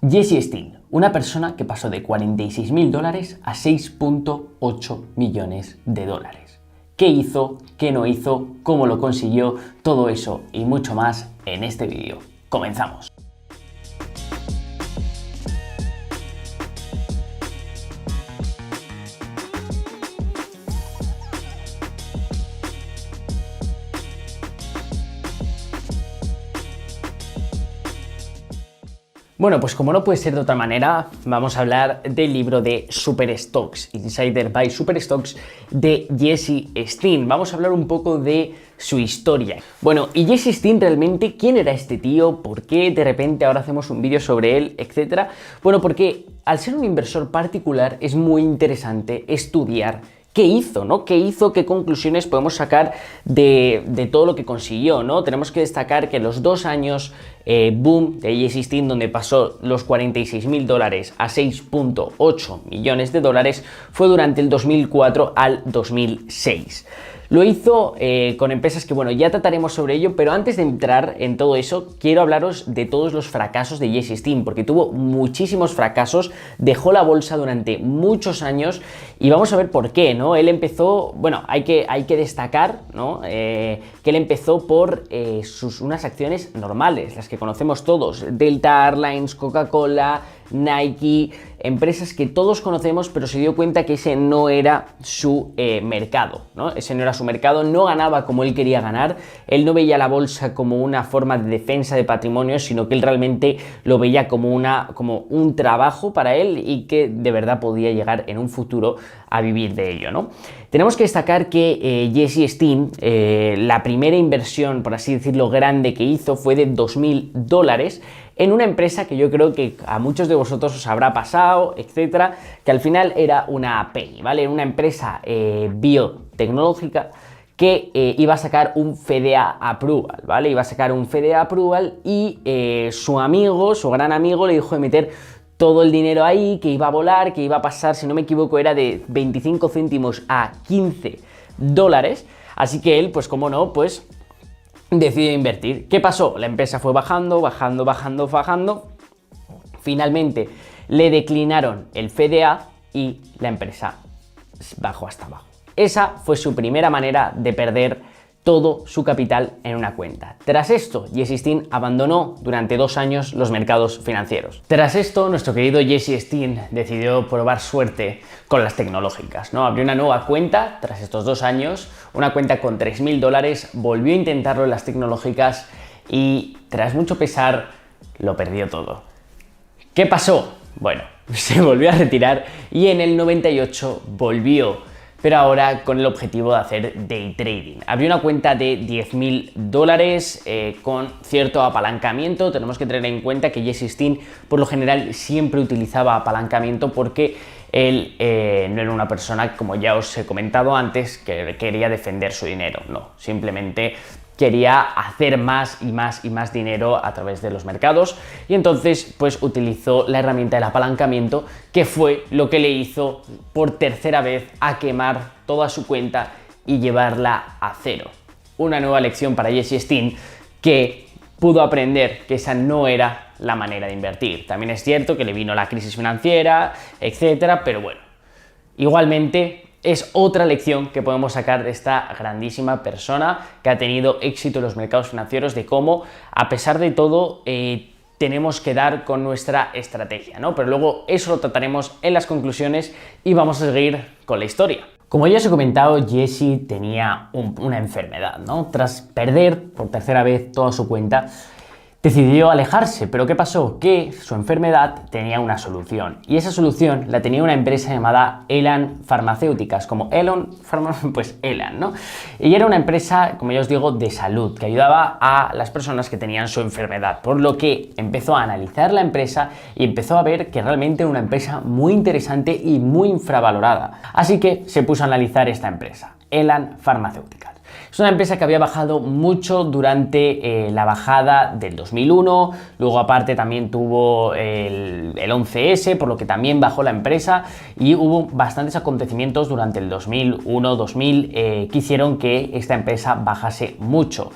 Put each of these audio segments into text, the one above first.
Jesse Steen, una persona que pasó de $46.000 a $6.8 millones. ¿Qué hizo? ¿Qué no hizo? ¿Cómo lo consiguió? Todo eso y mucho más en este vídeo. ¡Comenzamos! Bueno, pues como no puede ser de otra manera, vamos a hablar del libro de Super Stocks, Insider by Super Stocks, de Jesse Steen. Vamos a hablar un poco de su historia. Bueno, y Jesse Steen realmente, ¿quién era este tío? ¿Por qué de repente ahora hacemos un vídeo sobre él, etcétera? Bueno, porque al ser un inversor particular es muy interesante estudiar ¿qué hizo, no? ¿Qué hizo? ¿Qué conclusiones podemos sacar de todo lo que consiguió, no? Tenemos que destacar que los 2 años boom de Jesse Steen, donde pasó los $46.000 a $6.8 millones, fue durante el 2004 al 2006. Lo hizo con empresas que, bueno, ya trataremos sobre ello, pero antes de entrar en todo eso, quiero hablaros de todos los fracasos de Jesse Steen, porque tuvo muchísimos fracasos, dejó la bolsa durante muchos años y vamos a ver por qué, ¿no? Él empezó, bueno, hay que destacar, ¿no? Que él empezó por unas acciones normales, las que conocemos todos, Delta Airlines, Coca-Cola, Nike, empresas que todos conocemos, pero se dio cuenta que ese no era su mercado, ¿no? Ese no era su mercado, no ganaba como él quería ganar, él no veía la bolsa como una forma de defensa de patrimonio, sino que él realmente lo veía como un trabajo para él y que de verdad podía llegar en un futuro a vivir de ello, ¿no? Tenemos que destacar que Jesse Steen, la primera inversión, por así decirlo, grande que hizo fue de $2.000 en una empresa que yo creo que a muchos de vosotros os habrá pasado, etcétera, que al final era una PEI, ¿vale? Una empresa biotecnológica que iba a sacar un FDA approval, ¿vale? Iba a sacar un FDA approval y su gran amigo, le dijo de meter todo el dinero ahí, que iba a volar, que iba a pasar, si no me equivoco, era de 25 céntimos a $15. Así que él, pues como no, pues decidió invertir. ¿Qué pasó? La empresa fue bajando. Finalmente le declinaron el FDA y la empresa bajó hasta abajo. Esa fue su primera manera de perder todo su capital en una cuenta. Tras esto, Jesse Steen abandonó durante 2 años los mercados financieros. Tras esto, nuestro querido Jesse Steen decidió probar suerte con las tecnológicas, ¿no? Abrió una nueva cuenta tras estos 2 años, una cuenta con $3.000, volvió a intentarlo en las tecnológicas y tras mucho pesar lo perdió todo. ¿Qué pasó? Bueno, se volvió a retirar y en el 98 volvió, pero ahora con el objetivo de hacer day trading. Abrió una cuenta de $10.000 con cierto apalancamiento. Tenemos que tener en cuenta que Jesse Steen por lo general siempre utilizaba apalancamiento porque él no era una persona, como ya os he comentado antes, que quería defender su dinero. No, simplemente quería hacer más y más dinero a través de los mercados y entonces pues utilizó la herramienta del apalancamiento, que fue lo que le hizo por tercera vez a quemar toda su cuenta y llevarla a cero. Una nueva lección para Jesse Steen, que pudo aprender que esa no era la manera de invertir. También es cierto que le vino la crisis financiera, etcétera, pero bueno, igualmente es otra lección que podemos sacar de esta grandísima persona que ha tenido éxito en los mercados financieros, de cómo, a pesar de todo, tenemos que dar con nuestra estrategia, ¿no? Pero luego eso lo trataremos en las conclusiones y vamos a seguir con la historia. Como ya os he comentado, Jesse tenía una enfermedad, ¿no? Tras perder por tercera vez toda su cuenta, decidió alejarse, pero ¿qué pasó? Que su enfermedad tenía una solución y esa solución la tenía una empresa llamada Elan Farmacéuticas, como pues Elan, ¿no? Y era una empresa, como ya os digo, de salud, que ayudaba a las personas que tenían su enfermedad, por lo que empezó a analizar la empresa y empezó a ver que realmente era una empresa muy interesante y muy infravalorada. Así que se puso a analizar esta empresa, Elan Farmacéuticas. Es una empresa que había bajado mucho durante la bajada del 2001, luego aparte también tuvo el 11S, por lo que también bajó la empresa y hubo bastantes acontecimientos durante el 2001-2000 que hicieron que esta empresa bajase mucho.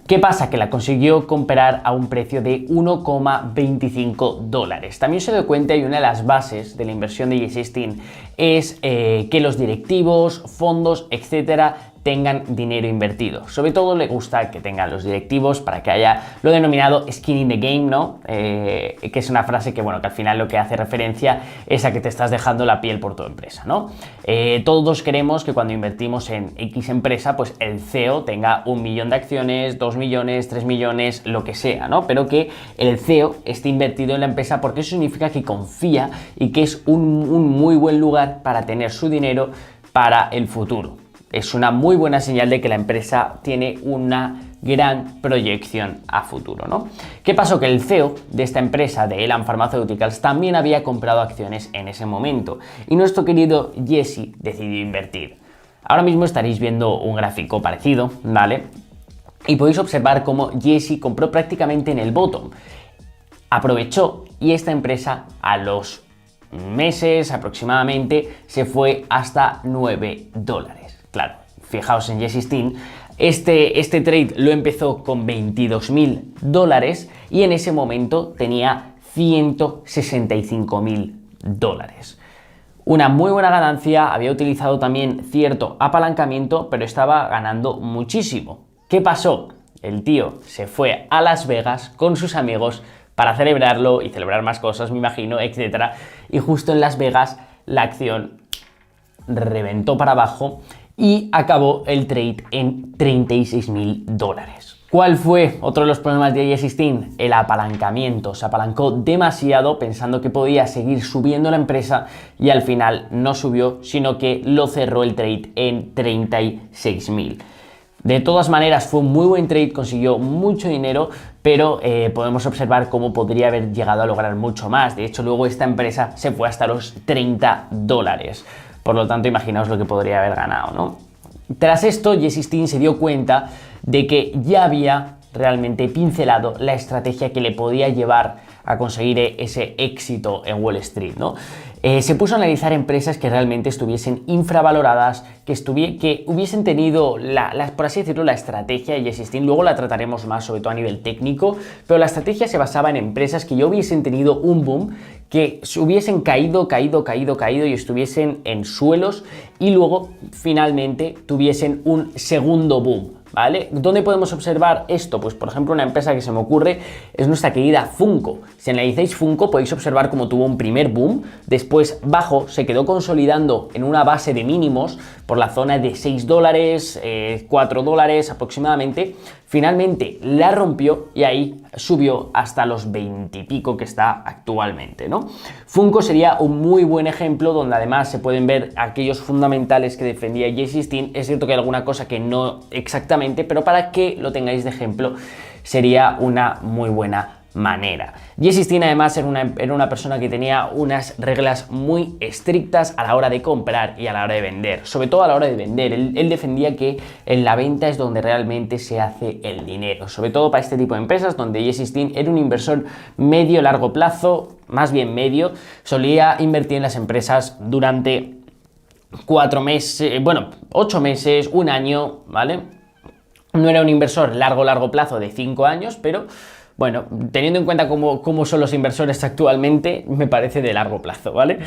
¿Qué pasa? Que la consiguió comprar a un precio de $1,25. También se dio cuenta, y una de las bases de la inversión de Jesse Stein es que los directivos, fondos, etcétera, tengan dinero invertido. Sobre todo le gusta que tengan los directivos para que haya lo denominado skin in the game, ¿no? Que es una frase que, bueno, que al final lo que hace referencia es a que te estás dejando la piel por tu empresa, ¿no? Todos queremos que cuando invertimos en X empresa, pues el CEO tenga 1 millón de acciones, 2 millones, 3 millones, lo que sea, ¿no? Pero que el CEO esté invertido en la empresa, porque eso significa que confía y que es un muy buen lugar para tener su dinero para el futuro. Es una muy buena señal de que la empresa tiene una gran proyección a futuro, ¿no? ¿Qué pasó? Que el CEO de esta empresa, de Elan Pharmaceuticals, también había comprado acciones en ese momento, y nuestro querido Jesse decidió invertir. Ahora mismo estaréis viendo un gráfico parecido, ¿vale? Y podéis observar cómo Jesse compró prácticamente en el bottom. Aprovechó, y esta empresa a los meses aproximadamente se fue hasta $9. Claro, fijaos en Jesse Stein, este trade lo empezó con $22.000 y en ese momento tenía $165.000. Una muy buena ganancia, había utilizado también cierto apalancamiento, pero estaba ganando muchísimo. ¿Qué pasó? El tío se fue a Las Vegas con sus amigos para celebrarlo y celebrar más cosas, me imagino, etc. Y justo en Las Vegas la acción reventó para abajo y acabó el trade en $36.000. ¿Cuál fue otro de los problemas de Jesse Stein? El apalancamiento. Se apalancó demasiado pensando que podía seguir subiendo la empresa y al final no subió, sino que lo cerró el trade en 36.000. De todas maneras, fue un muy buen trade, consiguió mucho dinero, pero podemos observar cómo podría haber llegado a lograr mucho más. De hecho, luego esta empresa se fue hasta los $30. Por lo tanto, imaginaos lo que podría haber ganado, ¿no? Tras esto, Jesse Stein se dio cuenta de que ya había realmente pincelado la estrategia que le podía llevar a conseguir ese éxito en Wall Street, ¿no? Se puso a analizar empresas que realmente estuviesen infravaloradas, que hubiesen tenido, por así decirlo, la estrategia de Jesse Stein. Luego la trataremos más, sobre todo a nivel técnico, pero la estrategia se basaba en empresas que ya hubiesen tenido un boom, que hubiesen caído y estuviesen en suelos, y luego finalmente tuviesen un segundo boom, ¿vale? ¿Dónde podemos observar esto? Pues por ejemplo, una empresa que se me ocurre es nuestra querida Funko. Si analizáis Funko podéis observar cómo tuvo un primer boom, después bajó, se quedó consolidando en una base de mínimos por la zona de $6, $4 aproximadamente. Finalmente la rompió y ahí subió hasta los 20 y pico que está actualmente, ¿no? Funko sería un muy buen ejemplo, donde además se pueden ver aquellos fundamentales que defendía Jesse Stein. Es cierto que hay alguna cosa que no exactamente, pero para que lo tengáis de ejemplo sería una muy buena manera. Jesse Stein además era una persona que tenía unas reglas muy estrictas a la hora de comprar y a la hora de vender, sobre todo a la hora de vender. Él defendía que en la venta es donde realmente se hace el dinero, sobre todo para este tipo de empresas donde Jesse Stein era un inversor medio-largo plazo, más bien medio. Solía invertir en las empresas durante 4 meses, 8 meses, un año, ¿vale? No era un inversor largo plazo de 5 años, pero bueno, teniendo en cuenta cómo son los inversores actualmente, me parece de largo plazo, ¿vale?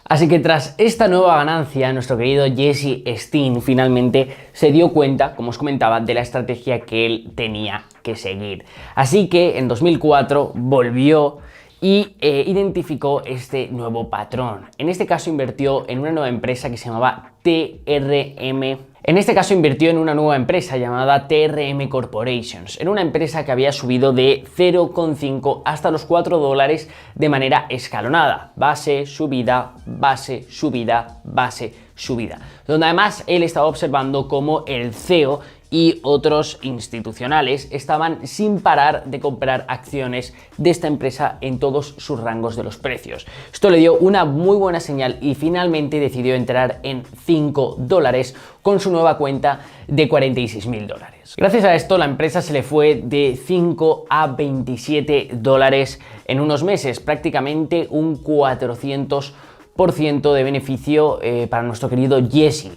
Así que tras esta nueva ganancia, nuestro querido Jesse Stein finalmente se dio cuenta, como os comentaba, de la estrategia que él tenía que seguir. Así que en 2004 volvió y identificó este nuevo patrón. En este caso invirtió en una nueva empresa que se llamaba TRM. En este caso invirtió en una nueva empresa llamada TRM Corporations. Era una empresa que había subido de 0,5 hasta los $4 de manera escalonada. Base, subida, base, subida, base, subida. Donde además él estaba observando cómo el CEO y otros institucionales estaban sin parar de comprar acciones de esta empresa en todos sus rangos de los precios. Esto le dio una muy buena señal y finalmente decidió entrar en $5 con su nueva cuenta de $46.000. Gracias a esto la empresa se le fue de 5 a $27 en unos meses, prácticamente un 400% de beneficio para nuestro querido Jesse.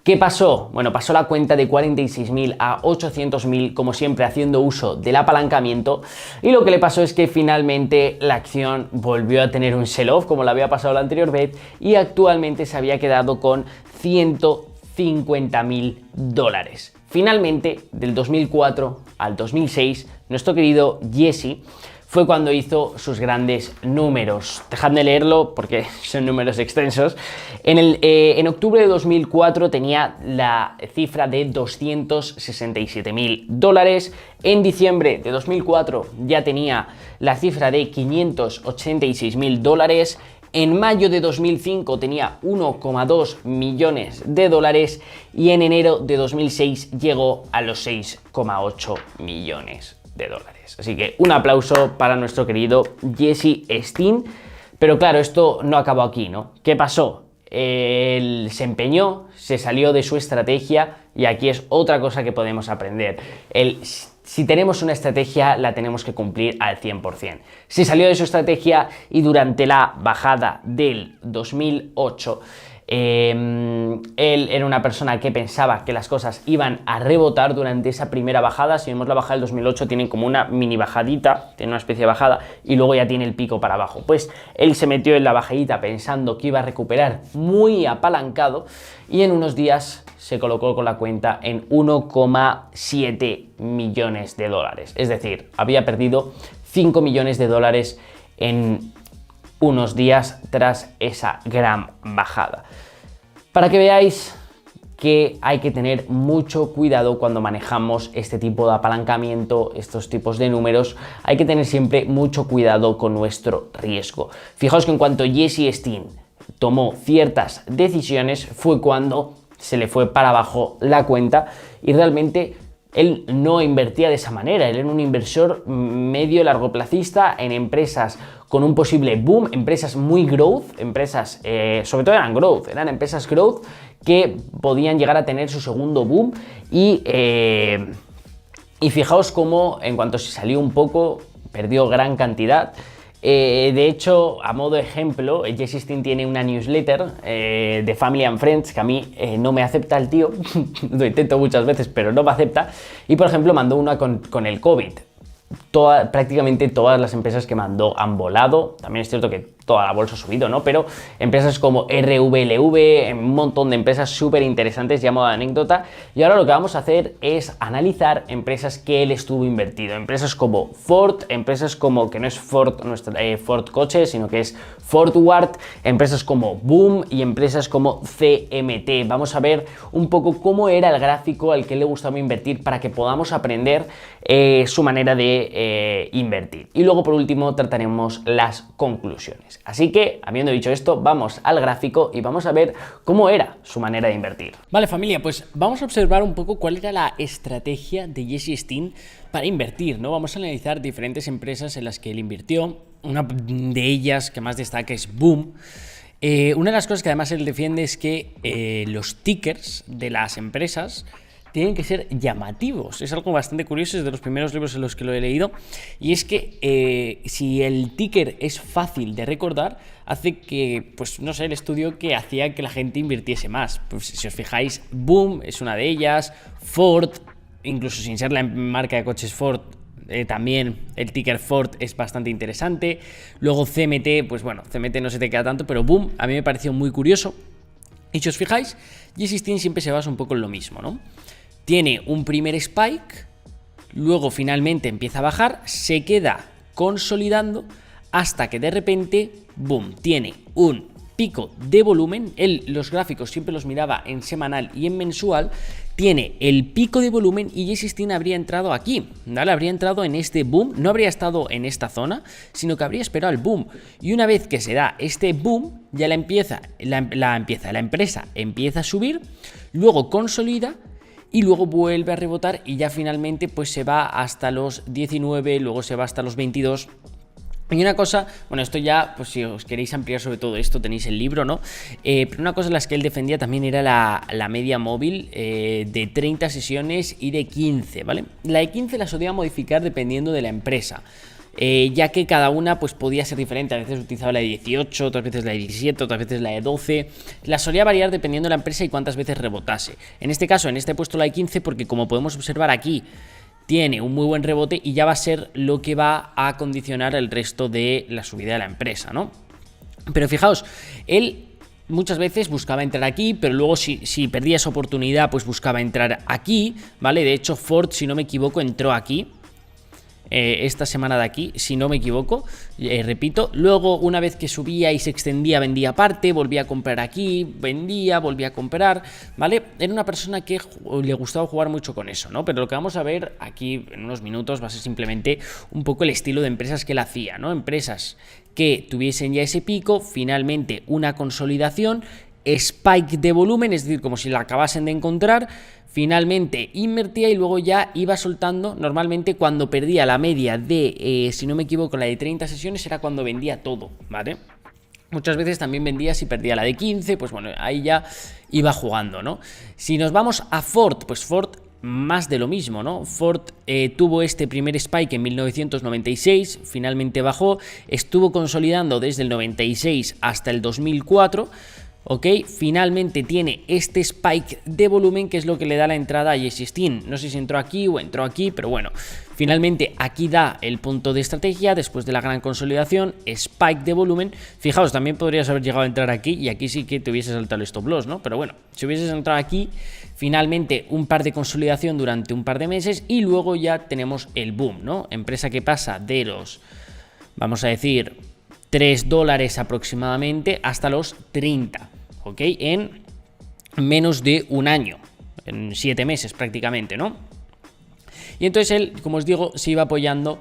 ¿Qué pasó? Bueno, pasó la cuenta de 46.000 a 800.000, como siempre haciendo uso del apalancamiento, y lo que le pasó es que finalmente la acción volvió a tener un sell-off como la había pasado la anterior vez y actualmente se había quedado con 150.000 dólares. Finalmente, del 2004 al 2006, nuestro querido Jesse fue cuando hizo sus grandes números. Dejadme leerlo porque son números extensos. En octubre de 2004 tenía la cifra de 267.000 dólares. En diciembre de 2004 ya tenía la cifra de 586.000 dólares. En mayo de 2005 tenía 1,2 millones de dólares y en enero de 2006 llegó a los 6,8 millones de dólares. Así que un aplauso para nuestro querido Jesse Steen. Pero claro, esto no acabó aquí, ¿no? ¿Qué pasó? Él se empeñó, se salió de su estrategia y aquí es otra cosa que podemos aprender. Si tenemos una estrategia, la tenemos que cumplir al 100%. Se salió de su estrategia y durante la bajada del 2008, él era una persona que pensaba que las cosas iban a rebotar durante esa primera bajada. Si vemos la bajada del 2008, tienen como una mini bajadita, tiene una especie de bajada y luego ya tiene el pico para abajo. Pues él se metió en la bajadita pensando que iba a recuperar muy apalancado y en unos días se colocó con la cuenta en 1,7 millones de dólares. Es decir, había perdido 5 millones de dólares en unos días tras esa gran bajada. Para que veáis que hay que tener mucho cuidado cuando manejamos este tipo de apalancamiento, estos tipos de números, hay que tener siempre mucho cuidado con nuestro riesgo. Fijaos que en cuanto Jesse Steen tomó ciertas decisiones fue cuando se le fue para abajo la cuenta y realmente él no invertía de esa manera. Él era un inversor medio largoplacista en empresas con un posible boom, empresas muy growth, empresas, sobre todo eran empresas growth que podían llegar a tener su segundo boom y fijaos cómo en cuanto se salió un poco perdió gran cantidad. De hecho, a modo de ejemplo, Jesse Steen tiene una newsletter de Family and Friends que a mí no me acepta el tío, lo intento muchas veces pero no me acepta, y por ejemplo mandó una con el COVID. Prácticamente todas las empresas que mandó han volado. También es cierto que toda la bolsa ha subido, ¿no? Pero empresas como RVLV, un montón de empresas súper interesantes, ya modo de anécdota. Y ahora lo que vamos a hacer es analizar empresas que él estuvo invertido. Empresas como Ford, empresas como, que no es Ford, Ford Coche, sino que es Fordward, empresas como Boom y empresas como CMT. Vamos a ver un poco cómo era el gráfico al que le gustaba invertir para que podamos aprender su manera de invertir. Y luego, por último, trataremos las conclusiones. Así que, habiendo dicho esto, vamos al gráfico y vamos a ver cómo era su manera de invertir. Vale, familia, pues vamos a observar un poco cuál era la estrategia de Jesse Steen para invertir, ¿no? Vamos a analizar diferentes empresas en las que él invirtió. Una de ellas que más destaca es Boom. Una de las cosas que además él defiende es que los tickers de las empresas tienen que ser llamativos. Es algo bastante curioso, es de los primeros libros en los que lo he leído, y es que si el ticker es fácil de recordar, hace que, pues no sé, el estudio que hacía que la gente invirtiese más. Pues si os fijáis, Boom es una de ellas, Ford, incluso sin ser la marca de coches Ford, también el ticker Ford es bastante interesante. Luego CMT, pues bueno, CMT no se te queda tanto, pero Boom a mí me pareció muy curioso. Y si os fijáis, Jesse Steen siempre se basa un poco en lo mismo, ¿no? Tiene un primer spike, luego finalmente empieza a bajar, se queda consolidando hasta que de repente, boom, tiene un pico de volumen. Él los gráficos siempre los miraba en semanal y en mensual. Tiene el pico de volumen y Jesse Steen habría entrado aquí, ¿vale? Habría entrado en este boom, no habría estado en esta zona, sino que habría esperado el boom. Y una vez que se da este boom, ya la empresa empieza a subir, luego consolida y luego vuelve a rebotar y ya finalmente pues se va hasta los 19, luego se va hasta los 22. Y una cosa, bueno, esto ya, pues si os queréis ampliar sobre todo esto, tenéis el libro, ¿no? Pero una cosa en las que él defendía también era la media móvil de 30 sesiones y de 15, ¿vale? La de 15 la solía modificar dependiendo de la empresa. ya que cada una pues podía ser diferente. A veces utilizaba la de 18, otras veces la de 17, otras veces la de 12. La solía variar dependiendo de la empresa y cuántas veces rebotase. En este caso, en este he puesto la de 15 porque, como podemos observar aquí, tiene un muy buen rebote y ya va a ser lo que va a condicionar el resto de la subida de la empresa, ¿no? Pero fijaos, él muchas veces buscaba entrar aquí, pero luego si perdía esa oportunidad, pues buscaba entrar aquí, ¿vale? De hecho, Ford, si no me equivoco, entró aquí. Esta semana de aquí, si no me equivoco, repito. Luego, una vez que subía y se extendía, vendía parte, volvía a comprar aquí, vendía, volvía a comprar, ¿vale? Era una persona que le gustaba jugar mucho con eso, ¿no? Pero lo que vamos a ver aquí en unos minutos va a ser simplemente un poco el estilo de empresas que él hacía, ¿no? Empresas que tuviesen ya ese pico, finalmente una consolidación, spike de volumen, es decir, como si la acabasen de encontrar, finalmente invertía y luego ya iba soltando. Normalmente cuando perdía la media de, si no me equivoco, la de 30 sesiones era cuando vendía todo, ¿vale? Muchas veces también vendía si perdía la de 15, pues bueno, ahí ya iba jugando, ¿no? Si nos vamos a Ford, pues Ford más de lo mismo, ¿no? Ford tuvo este primer spike en 1996, finalmente bajó, estuvo consolidando desde el 96 hasta el 2004, ¿ok? Finalmente tiene este spike de volumen que es lo que le da la entrada a Jesse Steen. No sé si entró aquí o entró aquí, pero bueno, finalmente aquí da el punto de estrategia después de la gran consolidación, spike de volumen. Fijaos, también podrías haber llegado a entrar aquí y aquí sí que te hubiese saltado el stop loss, ¿no? Pero bueno, si hubieses entrado aquí, finalmente un par de consolidación durante un par de meses y luego ya tenemos el boom, ¿no? Empresa que pasa de los, vamos a decir, $3 aproximadamente hasta los 30, ¿ok? En menos de un año, en 7 meses prácticamente, ¿no? Y entonces él, como os digo, se iba apoyando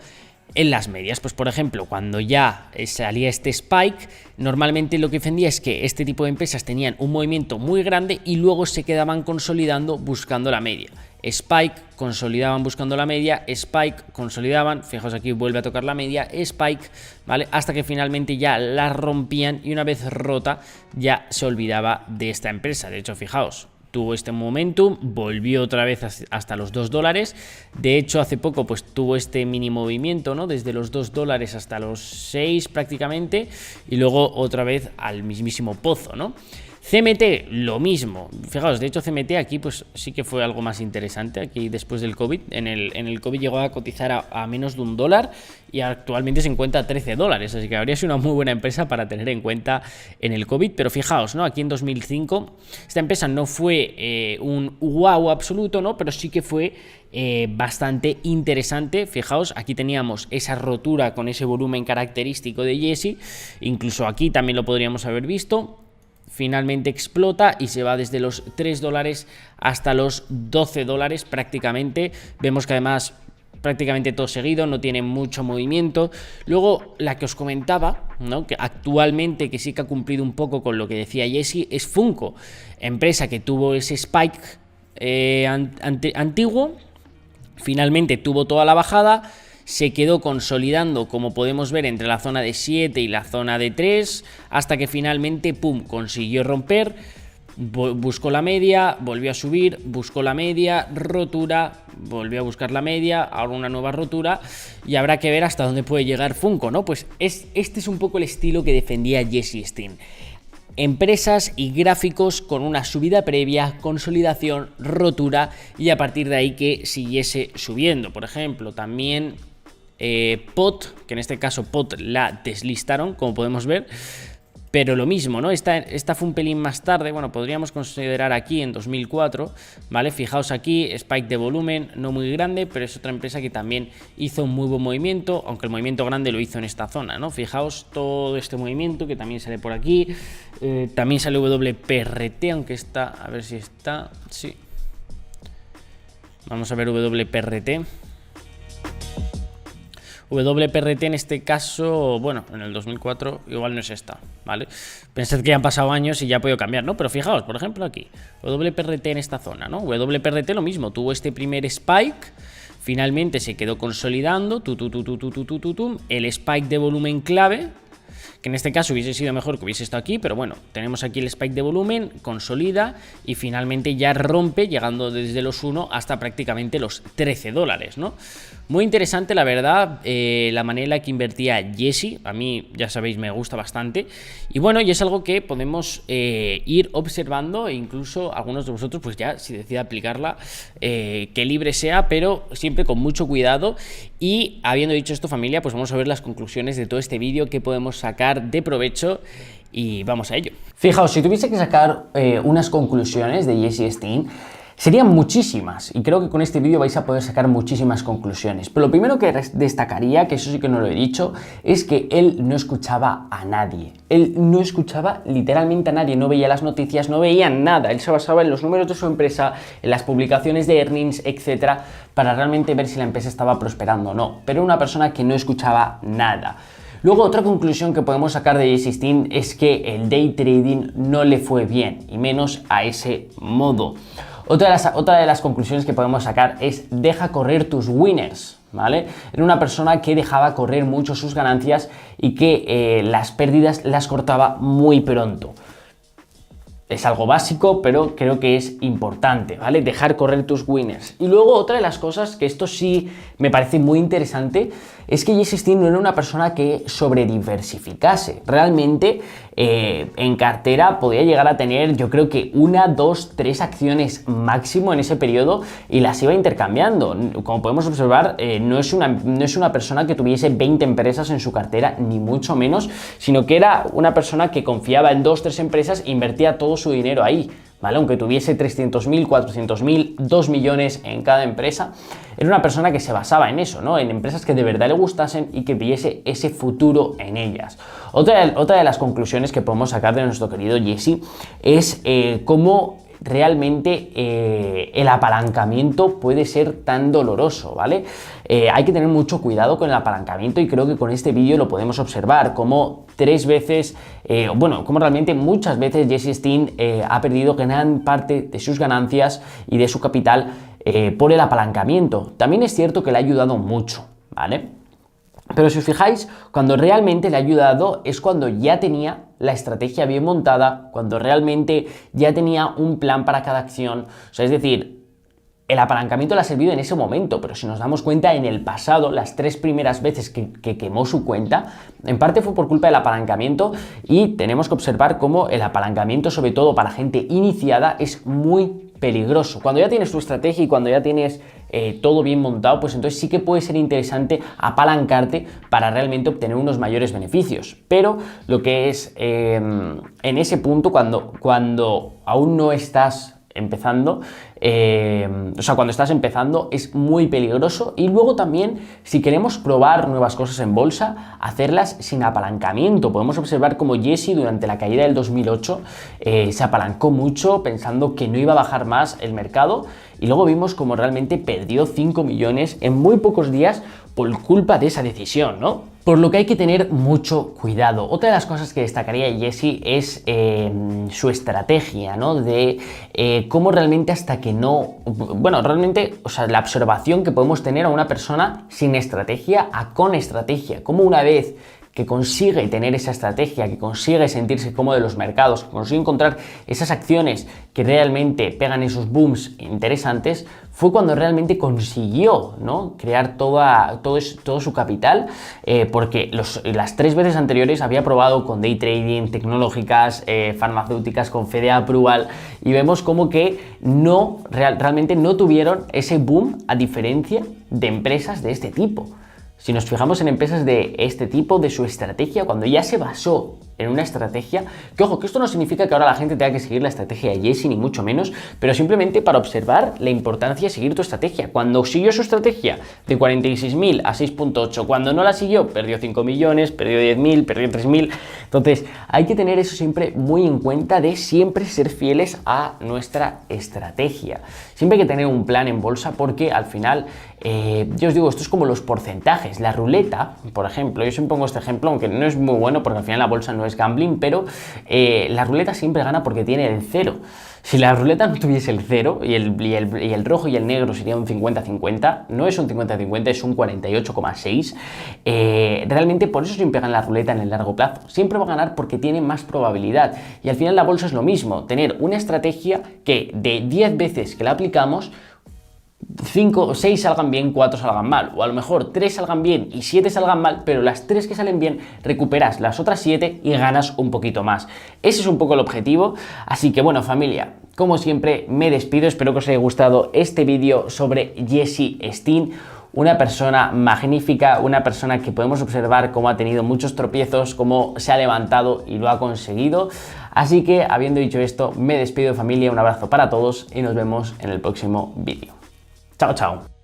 en las medias. Pues por ejemplo, cuando ya salía este spike, normalmente lo que defendía es que este tipo de empresas tenían un movimiento muy grande y luego se quedaban consolidando buscando la media. Spike, consolidaban buscando la media, spike, consolidaban, fijaos aquí vuelve a tocar la media, spike, ¿vale? Hasta que finalmente ya la rompían y una vez rota ya se olvidaba de esta empresa. De hecho, fijaos, tuvo este momentum, volvió otra vez hasta los $2. De hecho, hace poco pues tuvo este mini movimiento, ¿no? Desde los $2 hasta los 6 prácticamente y luego otra vez al mismísimo pozo, ¿no? CMT, lo mismo. Fijaos, de hecho CMT aquí pues sí que fue algo más interesante aquí después del COVID. En el COVID llegó a cotizar a menos de $1 y actualmente se encuentra a $13. Así que habría sido una muy buena empresa para tener en cuenta en el COVID. Pero fijaos, ¿no? Aquí en 2005 esta empresa no fue un wow absoluto, ¿no? Pero sí que fue bastante interesante. Fijaos, aquí teníamos esa rotura con ese volumen característico de Jesse. Incluso aquí también lo podríamos haber visto. Finalmente explota y se va desde los $3 hasta los $12 prácticamente. Vemos que además prácticamente todo seguido, no tiene mucho movimiento. Luego la que os comentaba, ¿no? Que actualmente que sí que ha cumplido un poco con lo que decía Jesse, es Funko, empresa que tuvo ese spike antiguo, finalmente tuvo toda la bajada, se quedó consolidando, como podemos ver, entre la zona de 7 y la zona de 3, hasta que finalmente, pum, consiguió romper, buscó la media, volvió a subir, buscó la media, rotura, volvió a buscar la media, ahora una nueva rotura, y habrá que ver hasta dónde puede llegar Funko, ¿no? Pues este es un poco el estilo que defendía Jesse Steen. Empresas y gráficos con una subida previa, consolidación, rotura, y a partir de ahí que siguiese subiendo. Por ejemplo, también POT, que en este caso POT la deslistaron, como podemos ver, pero lo mismo, ¿no? Esta fue un pelín más tarde, bueno, podríamos considerar aquí en 2004, ¿vale? Fijaos aquí, spike de volumen, no muy grande, pero es otra empresa que también hizo un muy buen movimiento, aunque el movimiento grande lo hizo en esta zona, ¿no? Fijaos todo este movimiento que también sale por aquí, también sale WPRT, aunque está, a ver si está, sí. Vamos a ver WPRT. WPRT en este caso, bueno, en el 2004 igual no es esta, ¿vale? Pensad que ya han pasado años y ya ha podido cambiar, ¿no? Pero fijaos, por ejemplo aquí, WPRT en esta zona, ¿no? WPRT lo mismo, tuvo este primer spike, finalmente se quedó consolidando, el spike de volumen clave, que en este caso hubiese sido mejor que hubiese estado aquí, pero bueno, tenemos aquí el spike de volumen, consolida y finalmente ya rompe, llegando desde los 1 hasta prácticamente los $13, ¿no? Muy interesante, la verdad, la manera en la que invertía Jesse, a mí, ya sabéis, me gusta bastante. Y bueno, y es algo que podemos ir observando e incluso algunos de vosotros, pues ya, si decide aplicarla, que libre sea, pero siempre con mucho cuidado. Y habiendo dicho esto, familia, pues vamos a ver las conclusiones de todo este vídeo que podemos sacar de provecho. Y vamos a ello. Fijaos, si tuviese que sacar unas conclusiones de Jesse Stein, serían muchísimas, y creo que con este vídeo vais a poder sacar muchísimas conclusiones. Pero lo primero que destacaría, que eso sí que no lo he dicho, es que él no escuchaba a nadie. Él no escuchaba literalmente a nadie, no veía las noticias, no veía nada. Él se basaba en los números de su empresa, en las publicaciones de earnings, etcétera, para realmente ver si la empresa estaba prosperando o no. Pero era una persona que no escuchaba nada. Luego, otra conclusión que podemos sacar de Jesse Stein es que el day trading no le fue bien, y menos a ese modo. Otra de las conclusiones que podemos sacar es: deja correr tus winners, ¿vale? Era una persona que dejaba correr mucho sus ganancias y que las pérdidas las cortaba muy pronto. Es algo básico, pero creo que es importante, ¿vale? Dejar correr tus winners. Y luego otra de las cosas, que esto sí me parece muy interesante, es que Jesse Stein no era una persona que sobrediversificase. Realmente en cartera podía llegar a tener, yo creo que 1, 2, 3 acciones máximo en ese periodo y las iba intercambiando. Como podemos observar, no es una persona que tuviese 20 empresas en su cartera, ni mucho menos, sino que era una persona que confiaba en 2, 3 empresas e invertía todo su dinero ahí, ¿vale? Aunque tuviese 300.000, 400.000, 2 millones en cada empresa, era una persona que se basaba en eso, ¿no? En empresas que de verdad le gustasen y que viese ese futuro en ellas. Otra de las conclusiones que podemos sacar de nuestro querido Jesse es cómo realmente el apalancamiento puede ser tan doloroso, ¿vale? Hay que tener mucho cuidado con el apalancamiento, y creo que con este vídeo lo podemos observar, como 3 veces, como realmente muchas veces Jesse Stein ha perdido gran parte de sus ganancias y de su capital por el apalancamiento. También es cierto que le ha ayudado mucho, ¿vale? Pero si os fijáis, cuando realmente le ha ayudado es cuando ya tenía la estrategia bien montada, cuando realmente ya tenía un plan para cada acción. O sea, es decir, el apalancamiento le ha servido en ese momento, pero si nos damos cuenta, en el pasado, las 3 primeras veces que quemó su cuenta, en parte fue por culpa del apalancamiento, y tenemos que observar cómo el apalancamiento, sobre todo para gente iniciada, es muy peligroso. Cuando ya tienes tu estrategia y cuando ya tienes todo bien montado, pues entonces sí que puede ser interesante apalancarte para realmente obtener unos mayores beneficios. Pero lo que es en ese punto, cuando aún no estás empezando, cuando estás empezando, es muy peligroso. Y luego también, si queremos probar nuevas cosas en bolsa, hacerlas sin apalancamiento. Podemos observar cómo Jesse, durante la caída del 2008, se apalancó mucho pensando que no iba a bajar más el mercado, y luego vimos cómo realmente perdió 5 millones en muy pocos días por culpa de esa decisión, ¿no? Por lo que hay que tener mucho cuidado. Otra de las cosas que destacaría Jesse es su estrategia, ¿no? De cómo realmente hasta que no... Bueno, realmente, o sea, la observación que podemos tener a una persona sin estrategia a con estrategia. Cómo una vez que consigue tener esa estrategia, que consigue sentirse cómodo de los mercados, que consigue encontrar esas acciones que realmente pegan esos booms interesantes, fue cuando realmente consiguió, ¿no?, crear todo su capital, porque las 3 veces anteriores había probado con day trading, tecnológicas, farmacéuticas, con FDA Approval, y vemos como que realmente no tuvieron ese boom, a diferencia de empresas de este tipo. Si nos fijamos en empresas de este tipo, de su estrategia, cuando ya se basó en una estrategia, que ojo, que esto no significa que ahora la gente tenga que seguir la estrategia de Jesse, ni mucho menos, pero simplemente para observar la importancia de seguir tu estrategia. Cuando siguió su estrategia de 46.000 a 6.8, cuando no la siguió, perdió 5 millones, perdió 10.000, perdió 3.000. Entonces, hay que tener eso siempre muy en cuenta, de siempre ser fieles a nuestra estrategia. Siempre hay que tener un plan en bolsa, porque al final, yo os digo, esto es como los porcentajes. La ruleta, por ejemplo, yo siempre pongo este ejemplo, aunque no es muy bueno, porque al final la bolsa no es gambling, pero la ruleta siempre gana porque tiene el 0. Si la ruleta no tuviese el 0 y el rojo y el negro sería un 50-50, no es un 50-50, es un 48,6. Realmente por eso siempre gana la ruleta en el largo plazo. Siempre va a ganar porque tiene más probabilidad. Y al final la bolsa es lo mismo, tener una estrategia que de 10 veces que la aplicamos, 5 o 6 salgan bien, 4 salgan mal, o a lo mejor 3 salgan bien y 7 salgan mal, pero las 3 que salen bien recuperas las otras 7 y ganas un poquito más. Ese es un poco el objetivo, así que bueno, familia, como siempre me despido, espero que os haya gustado este vídeo sobre Jesse Steen, una persona magnífica, una persona que podemos observar cómo ha tenido muchos tropiezos, cómo se ha levantado y lo ha conseguido. Así que, habiendo dicho esto, me despido, familia, un abrazo para todos y nos vemos en el próximo vídeo. Chao, chao.